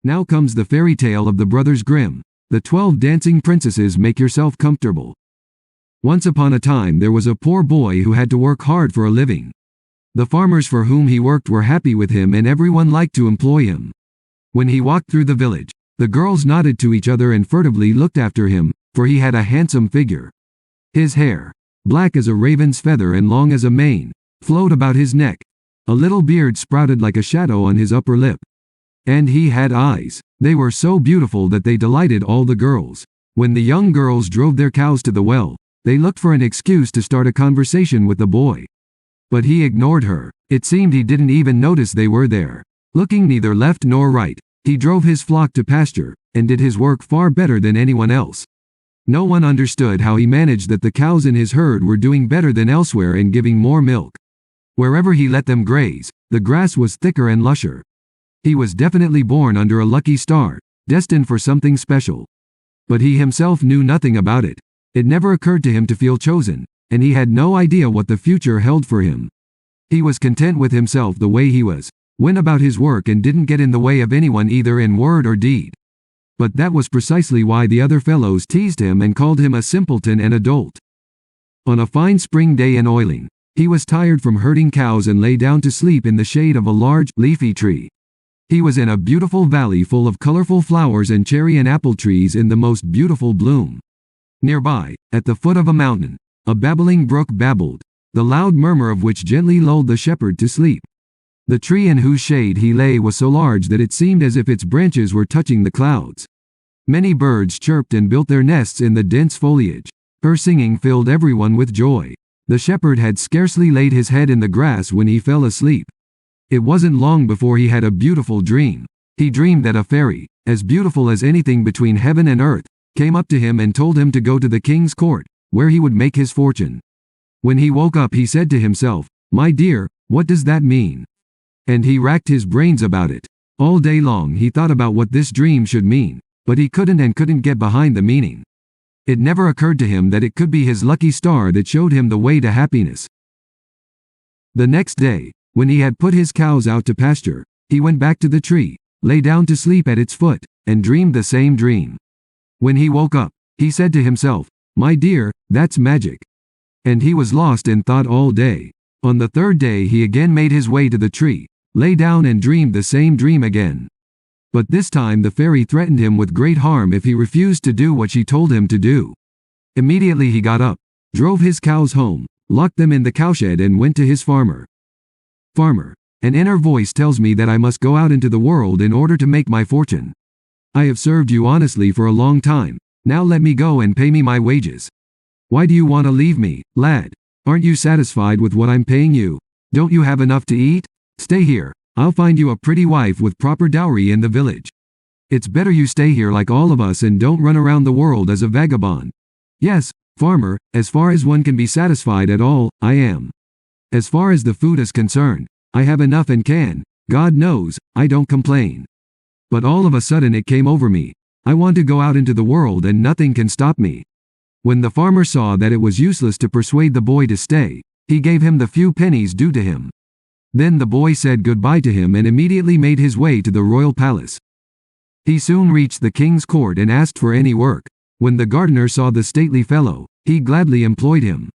Now comes the fairy tale of the Brothers Grimm. The 12 Dancing Princesses. Make yourself comfortable. Once upon a time there was a poor boy who had to work hard for a living. The farmers for whom he worked were happy with him and everyone liked to employ him. When he walked through the village, the girls nodded to each other and furtively looked after him, for he had a handsome figure. His hair, black as a raven's feather and long as a mane, flowed about his neck. A little beard sprouted like a shadow on his upper lip. And he had eyes. They were so beautiful that they delighted all the girls. When the young girls drove their cows to the well, they looked for an excuse to start a conversation with the boy. But he ignored her. It seemed he didn't even notice they were there. Looking neither left nor right, he drove his flock to pasture, and did his work far better than anyone else. No one understood how he managed that the cows in his herd were doing better than elsewhere and giving more milk. Wherever he let them graze, the grass was thicker and lusher. He was definitely born under a lucky star, destined for something special. But he himself knew nothing about it. It never occurred to him to feel chosen, and he had no idea what the future held for him. He was content with himself the way he was, went about his work and didn't get in the way of anyone either in word or deed. But that was precisely why the other fellows teased him and called him a simpleton and a dolt. On a fine spring day in Oiling, he was tired from herding cows and lay down to sleep in the shade of a large, leafy tree. He was in a beautiful valley full of colorful flowers and cherry and apple trees in the most beautiful bloom. Nearby, at the foot of a mountain, a babbling brook babbled, the loud murmur of which gently lulled the shepherd to sleep. The tree in whose shade he lay was so large that it seemed as if its branches were touching the clouds. Many birds chirped and built their nests in the dense foliage. Her singing filled everyone with joy. The shepherd had scarcely laid his head in the grass when he fell asleep. It wasn't long before he had a beautiful dream. He dreamed that a fairy, as beautiful as anything between heaven and earth, came up to him and told him to go to the king's court, where he would make his fortune. When he woke up he said to himself, "My dear, what does that mean?" And he racked his brains about it. All day long he thought about what this dream should mean, but he couldn't get behind the meaning. It never occurred to him that it could be his lucky star that showed him the way to happiness. The next day, when he had put his cows out to pasture, he went back to the tree, lay down to sleep at its foot, and dreamed the same dream. When he woke up, he said to himself, "My dear, that's magic." And he was lost in thought all day. On the third day he again made his way to the tree, lay down and dreamed the same dream again. But this time the fairy threatened him with great harm if he refused to do what she told him to do. Immediately he got up, drove his cows home, locked them in the cowshed and went to his farmer. "Farmer, an inner voice tells me that I must go out into the world in order to make my fortune. I have served you honestly for a long time, now let me go and pay me my wages." "Why do you want to leave me, lad? Aren't you satisfied with what I'm paying you? Don't you have enough to eat? Stay here, I'll find you a pretty wife with proper dowry in the village. It's better you stay here like all of us and don't run around the world as a vagabond." "Yes, farmer, as far as one can be satisfied at all, I am. As far as the food is concerned, I have enough and can, God knows, I don't complain. But all of a sudden it came over me. I want to go out into the world and nothing can stop me." When the farmer saw that it was useless to persuade the boy to stay, he gave him the few pennies due to him. Then the boy said goodbye to him and immediately made his way to the royal palace. He soon reached the king's court and asked for any work. When the gardener saw the stately fellow, he gladly employed him.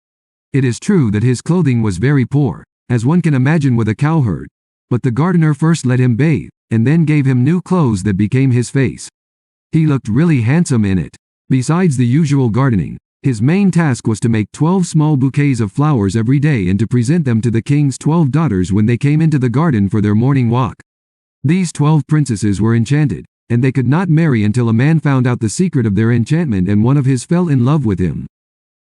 It is true that his clothing was very poor, as one can imagine with a cowherd, but the gardener first let him bathe, and then gave him new clothes that became his face. He looked really handsome in it. Besides the usual gardening, his main task was to make 12 small bouquets of flowers every day and to present them to the king's 12 daughters when they came into the garden for their morning walk. These 12 princesses were enchanted, and they could not marry until a man found out the secret of their enchantment and one of his fell in love with him.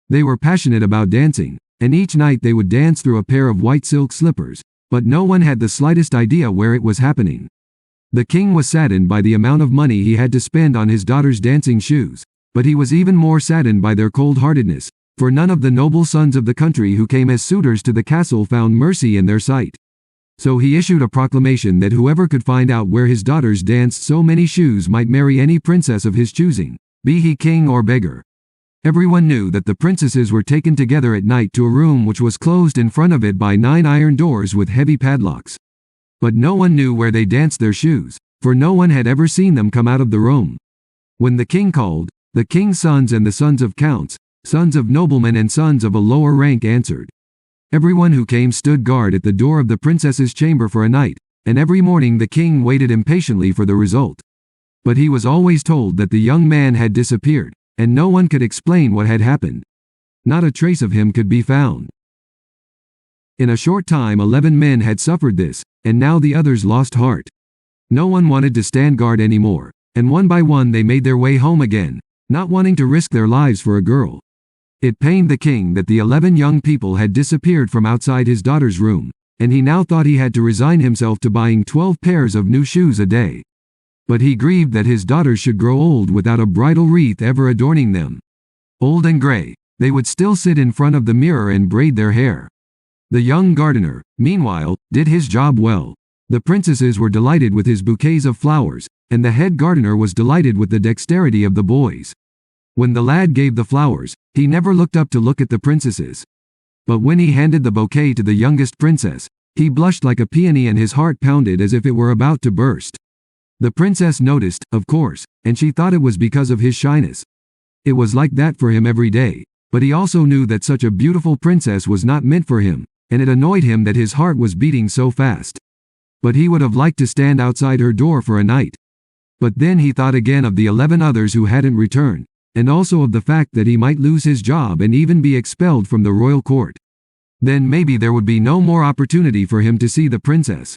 They were passionate about dancing, and each night they would dance through a pair of white silk slippers, but no one had the slightest idea where it was happening. The king was saddened by the amount of money he had to spend on his daughters' dancing shoes, but he was even more saddened by their cold-heartedness, for none of the noble sons of the country who came as suitors to the castle found mercy in their sight. So he issued a proclamation that whoever could find out where his daughters danced so many shoes might marry any princess of his choosing, be he king or beggar. Everyone knew that the princesses were taken together at night to a room which was closed in front of it by 9 iron doors with heavy padlocks. But no one knew where they danced their shoes, for no one had ever seen them come out of the room. When the king called, the king's sons and the sons of counts, sons of noblemen and sons of a lower rank answered. Everyone who came stood guard at the door of the princess's chamber for a night, and every morning the king waited impatiently for the result. But he was always told that the young man had disappeared, and no one could explain what had happened. Not a trace of him could be found. In a short time 11 men had suffered this, and now the others lost heart. No one wanted to stand guard anymore, and one by one they made their way home again, not wanting to risk their lives for a girl. It pained the king that the 11 young people had disappeared from outside his daughter's room, and he now thought he had to resign himself to buying 12 pairs of new shoes a day. But he grieved that his daughters should grow old without a bridal wreath ever adorning them. Old and gray, they would still sit in front of the mirror and braid their hair. The young gardener, meanwhile, did his job well. The princesses were delighted with his bouquets of flowers, and the head gardener was delighted with the dexterity of the boys. When the lad gave the flowers, he never looked up to look at the princesses. But when he handed the bouquet to the youngest princess, he blushed like a peony and his heart pounded as if it were about to burst. The princess noticed, of course, and she thought it was because of his shyness. It was like that for him every day, but he also knew that such a beautiful princess was not meant for him, and it annoyed him that his heart was beating so fast. But he would have liked to stand outside her door for a night. But then he thought again of the 11 others who hadn't returned, and also of the fact that he might lose his job and even be expelled from the royal court. Then maybe there would be no more opportunity for him to see the princess.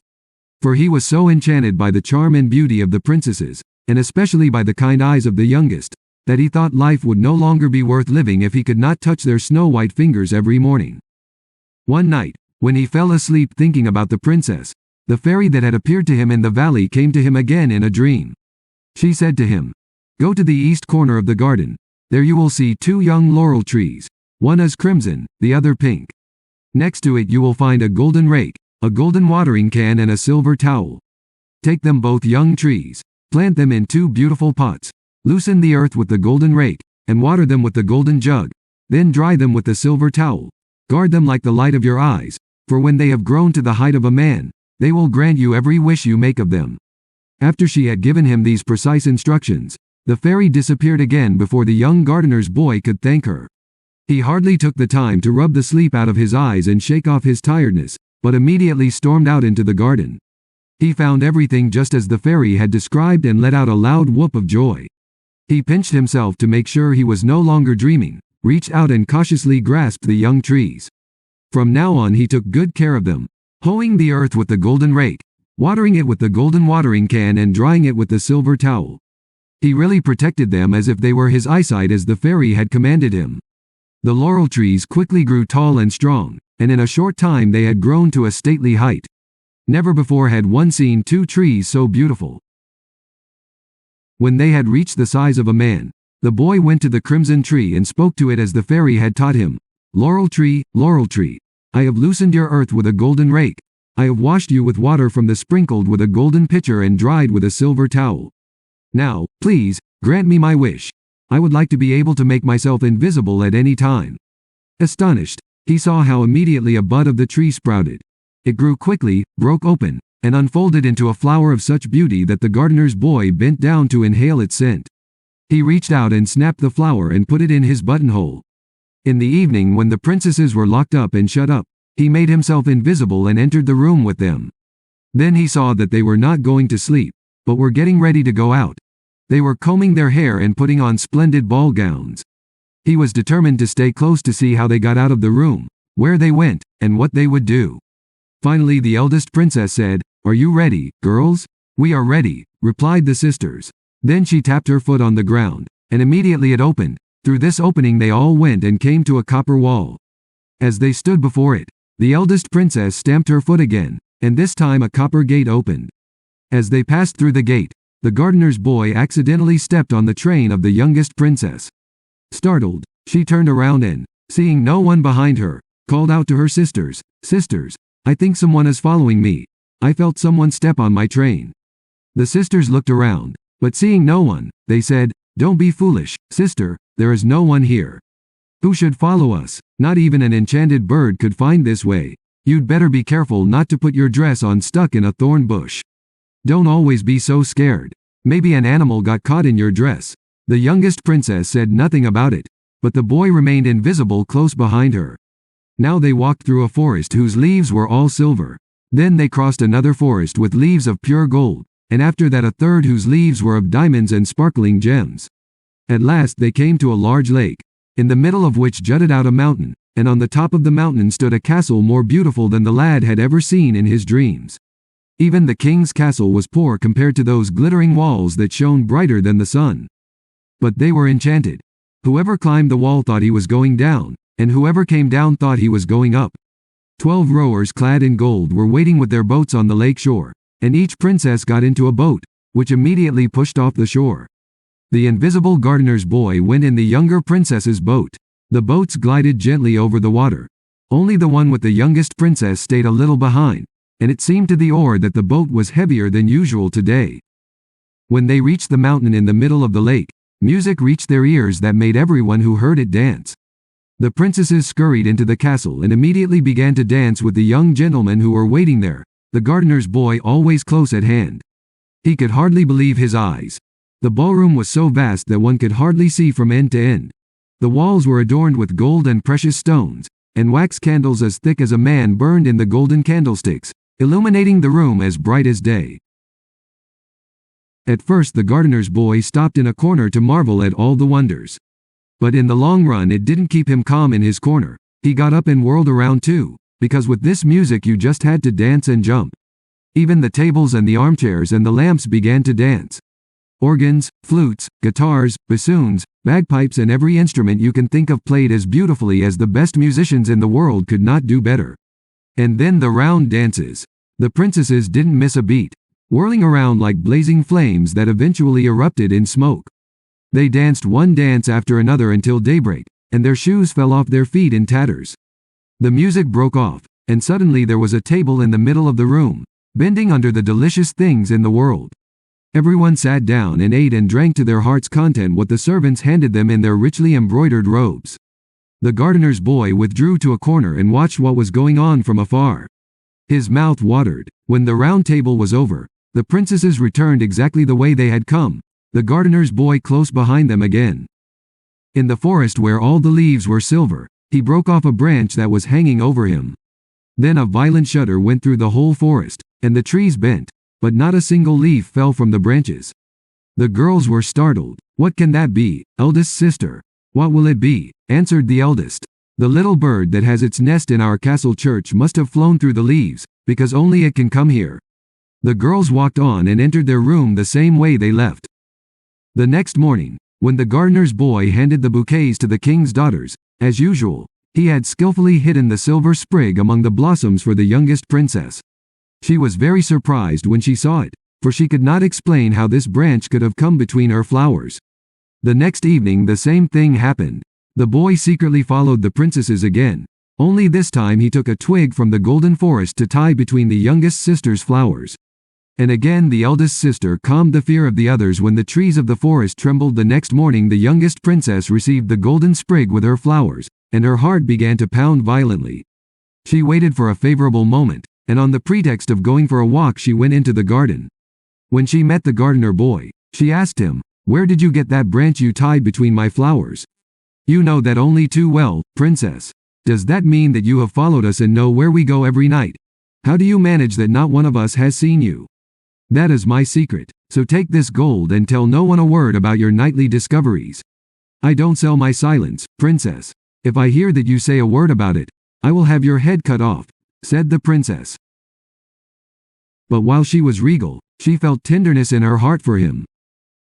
For he was so enchanted by the charm and beauty of the princesses, and especially by the kind eyes of the youngest, that he thought life would no longer be worth living if he could not touch their snow-white fingers every morning. One night, when he fell asleep thinking about the princess, the fairy that had appeared to him in the valley came to him again in a dream. She said to him, "Go to the east corner of the garden. There you will see 2 young laurel trees. One is crimson, the other pink. Next to it you will find a golden rake, a golden watering can and a silver towel. Take them both young trees, plant them in 2 beautiful pots, loosen the earth with the golden rake, and water them with the golden jug, then dry them with the silver towel. Guard them like the light of your eyes, for when they have grown to the height of a man, they will grant you every wish you make of them." After she had given him these precise instructions, the fairy disappeared again before the young gardener's boy could thank her. He hardly took the time to rub the sleep out of his eyes and shake off his tiredness, but immediately stormed out into the garden. He found everything just as the fairy had described and let out a loud whoop of joy. He pinched himself to make sure he was no longer dreaming, reached out and cautiously grasped the young trees. From now on he took good care of them, hoeing the earth with the golden rake, watering it with the golden watering can and drying it with the silver towel. He really protected them as if they were his eyesight as the fairy had commanded him. The laurel trees quickly grew tall and strong, and in a short time they had grown to a stately height. Never before had one seen 2 trees so beautiful. When they had reached the size of a man, the boy went to the crimson tree and spoke to it as the fairy had taught him. Laurel tree, I have loosened your earth with a golden rake. I have washed you with water from the sprinkled with a golden pitcher and dried with a silver towel. Now, please, grant me my wish. I would like to be able to make myself invisible at any time." Astonished, he saw how immediately a bud of the tree sprouted. It grew quickly, broke open, and unfolded into a flower of such beauty that the gardener's boy bent down to inhale its scent. He reached out and snapped the flower and put it in his buttonhole. In the evening when the princesses were locked up and shut up, he made himself invisible and entered the room with them. Then he saw that they were not going to sleep, but were getting ready to go out. They were combing their hair and putting on splendid ball gowns. He was determined to stay close to see how they got out of the room, where they went, and what they would do. Finally the eldest princess said, "Are you ready, girls?" "We are ready," replied the sisters. Then she tapped her foot on the ground, and immediately it opened. Through this opening they all went and came to a copper wall. As they stood before it, the eldest princess stamped her foot again, and this time a copper gate opened. As they passed through the gate, the gardener's boy accidentally stepped on the train of the youngest princess. Startled, she turned around and, seeing no one behind her, called out to her sisters, "Sisters, I think someone is following me. I felt someone step on my train." The sisters looked around, but seeing no one, they said, "Don't be foolish, sister, there is no one here. Who should follow us? Not even an enchanted bird could find this way. You'd better be careful not to put your dress on stuck in a thorn bush." Don't always be so scared. Maybe an animal got caught in your dress." The youngest princess said nothing about it, but the boy remained invisible close behind her. Now they walked through a forest whose leaves were all silver. Then they crossed another forest with leaves of pure gold, and after that a third whose leaves were of diamonds and sparkling gems. At last they came to a large lake, in the middle of which jutted out a mountain, and on the top of the mountain stood a castle more beautiful than the lad had ever seen in his dreams. Even the king's castle was poor compared to those glittering walls that shone brighter than the sun. But they were enchanted. Whoever climbed the wall thought he was going down, and whoever came down thought he was going up. 12 rowers clad in gold were waiting with their boats on the lake shore, and each princess got into a boat, which immediately pushed off the shore. The invisible gardener's boy went in the younger princess's boat. The boats glided gently over the water. Only the one with the youngest princess stayed a little behind, and it seemed to the oar that the boat was heavier than usual today. When they reached the mountain in the middle of the lake, music reached their ears that made everyone who heard it dance. The princesses scurried into the castle and immediately began to dance with the young gentlemen who were waiting there, the gardener's boy always close at hand. He could hardly believe his eyes. The ballroom was so vast that one could hardly see from end to end. The walls were adorned with gold and precious stones, and wax candles as thick as a man burned in the golden candlesticks, illuminating the room as bright as day. At first the gardener's boy stopped in a corner to marvel at all the wonders. But in the long run it didn't keep him calm in his corner. He got up and whirled around too, because with this music you just had to dance and jump. Even the tables and the armchairs and the lamps began to dance. Organs, flutes, guitars, bassoons, bagpipes and every instrument you can think of played as beautifully as the best musicians in the world could not do better. And then the round dances. The princesses didn't miss a beat, whirling around like blazing flames that eventually erupted in smoke. They danced one dance after another until daybreak, and their shoes fell off their feet in tatters. The music broke off, and suddenly there was a table in the middle of the room, bending under the delicious things in the world. Everyone sat down and ate and drank to their heart's content what the servants handed them in their richly embroidered robes. The gardener's boy withdrew to a corner and watched what was going on from afar. His mouth watered. When the round table was over, the princesses returned exactly the way they had come, the gardener's boy close behind them again. In the forest where all the leaves were silver, he broke off a branch that was hanging over him. Then a violent shudder went through the whole forest, and the trees bent, but not a single leaf fell from the branches. The girls were startled. "What can that be, eldest sister?" "What will it be?" answered the eldest. "The little bird that has its nest in our castle church must have flown through the leaves, because only it can come here." The girls walked on and entered their room the same way they left. The next morning, when the gardener's boy handed the bouquets to the king's daughters, as usual, he had skillfully hidden the silver sprig among the blossoms for the youngest princess. She was very surprised when she saw it, for she could not explain how this branch could have come between her flowers. The next evening the same thing happened. The boy secretly followed the princesses again, only this time he took a twig from the golden forest to tie between the youngest sister's flowers. And again the eldest sister calmed the fear of the others when the trees of the forest trembled. The next morning the youngest princess received the golden sprig with her flowers, and her heart began to pound violently. She waited for a favorable moment, and on the pretext of going for a walk she went into the garden. When she met the gardener boy, she asked him, "Where did you get that branch you tied between my flowers?" "You know that only too well, princess. Does that mean that you have followed us and know where we go every night? How do you manage that not one of us has seen you?" "That is my secret, so take this gold and tell no one a word about your nightly discoveries." "I don't sell my silence, princess. If I hear that you say a word about it, I will have your head cut off," said the princess. But while she was regal, she felt tenderness in her heart for him.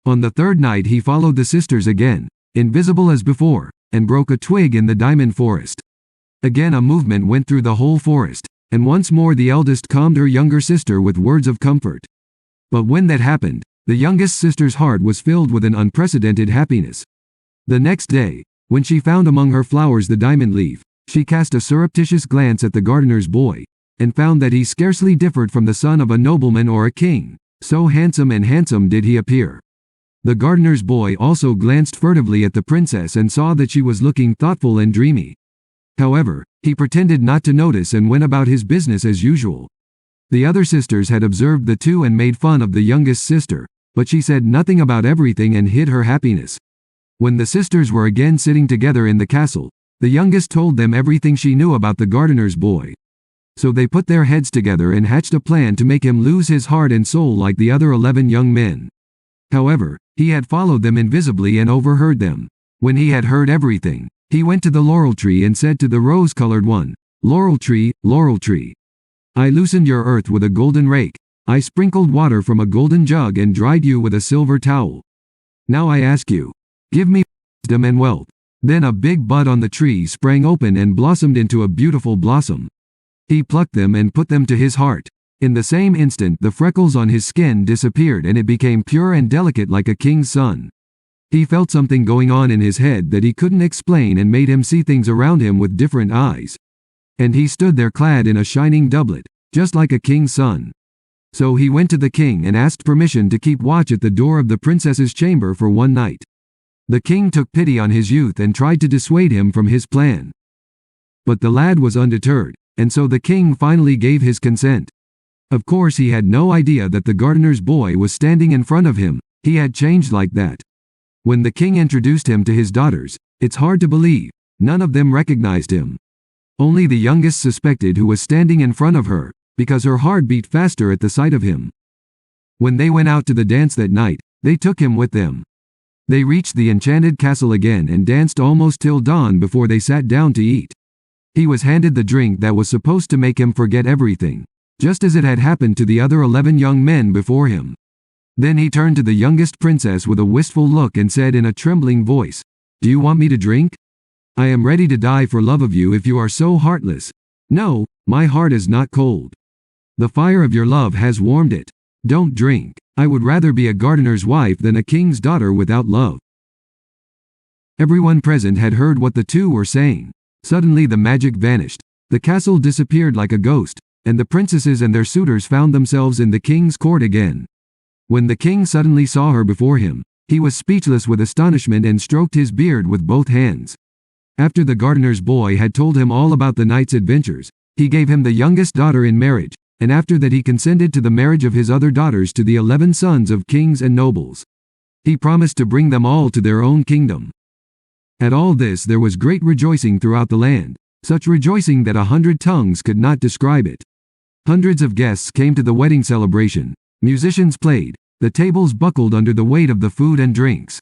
On the third night he followed the sisters again, invisible as before, and broke a twig in the diamond forest. Again a movement went through the whole forest, and once more the eldest calmed her younger sister with words of comfort. But when that happened, the youngest sister's heart was filled with an unprecedented happiness. The next day, when she found among her flowers the diamond leaf, she cast a surreptitious glance at the gardener's boy, and found that he scarcely differed from the son of a nobleman or a king, so handsome did he appear. The gardener's boy also glanced furtively at the princess and saw that she was looking thoughtful and dreamy. However, he pretended not to notice and went about his business as usual. The other sisters had observed the two and made fun of the youngest sister, but she said nothing about everything and hid her happiness. When the sisters were again sitting together in the castle, the youngest told them everything she knew about the gardener's boy. So they put their heads together and hatched a plan to make him lose his heart and soul like the other 11 young men. However, he had followed them invisibly and overheard them. When he had heard everything, he went to the laurel tree and said to the rose-colored one, Laurel tree, I loosened your earth with a golden rake, I sprinkled water from a golden jug and dried you with a silver towel. Now I ask you, give me wisdom and wealth. Then a big bud on the tree sprang open and blossomed into a beautiful blossom. He plucked them and put them to his heart. In the same instant the freckles on his skin disappeared and it became pure and delicate like a king's son. He felt something going on in his head that he couldn't explain and made him see things around him with different eyes. And he stood there clad in a shining doublet, just like a king's son. So he went to the king and asked permission to keep watch at the door of the princess's chamber for one night. The king took pity on his youth and tried to dissuade him from his plan. But the lad was undeterred, and so the king finally gave his consent. Of course he had no idea that the gardener's boy was standing in front of him. He had changed like that. When the king introduced him to his daughters, it's hard to believe, none of them recognized him. Only the youngest suspected who was standing in front of her, because her heart beat faster at the sight of him. When they went out to the dance that night, they took him with them. They reached the enchanted castle again and danced almost till dawn before they sat down to eat. He was handed the drink that was supposed to make him forget everything, just as it had happened to the other 11 young men before him. Then he turned to the youngest princess with a wistful look and said in a trembling voice, Do you want me to drink? I am ready to die for love of you if you are so heartless. No, my heart is not cold. The fire of your love has warmed it. Don't drink. I would rather be a gardener's wife than a king's daughter without love. Everyone present had heard what the two were saying. Suddenly the magic vanished. The castle disappeared like a ghost, and the princesses and their suitors found themselves in the king's court again. When the king suddenly saw her before him, he was speechless with astonishment and stroked his beard with both hands. After the gardener's boy had told him all about the night's adventures, he gave him the youngest daughter in marriage, and after that he consented to the marriage of his other daughters to the 11 sons of kings and nobles. He promised to bring them all to their own kingdom. At all this there was great rejoicing throughout the land, such rejoicing that 100 tongues could not describe it. Hundreds of guests came to the wedding celebration, musicians played, the tables buckled under the weight of the food and drinks.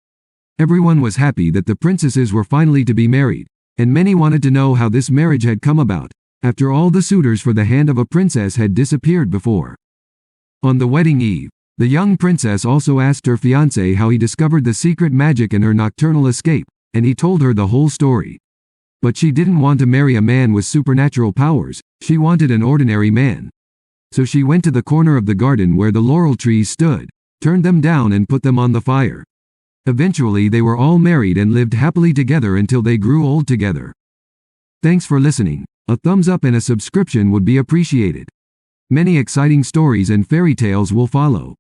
Everyone was happy that the princesses were finally to be married, and many wanted to know how this marriage had come about, after all the suitors for the hand of a princess had disappeared before. On the wedding eve, the young princess also asked her fiancé how he discovered the secret magic in her nocturnal escape, and he told her the whole story. But she didn't want to marry a man with supernatural powers, she wanted an ordinary man. So she went to the corner of the garden where the laurel trees stood, turned them down and put them on the fire. Eventually they were all married and lived happily together until they grew old together. Thanks for listening. A thumbs up and a subscription would be appreciated. Many exciting stories and fairy tales will follow.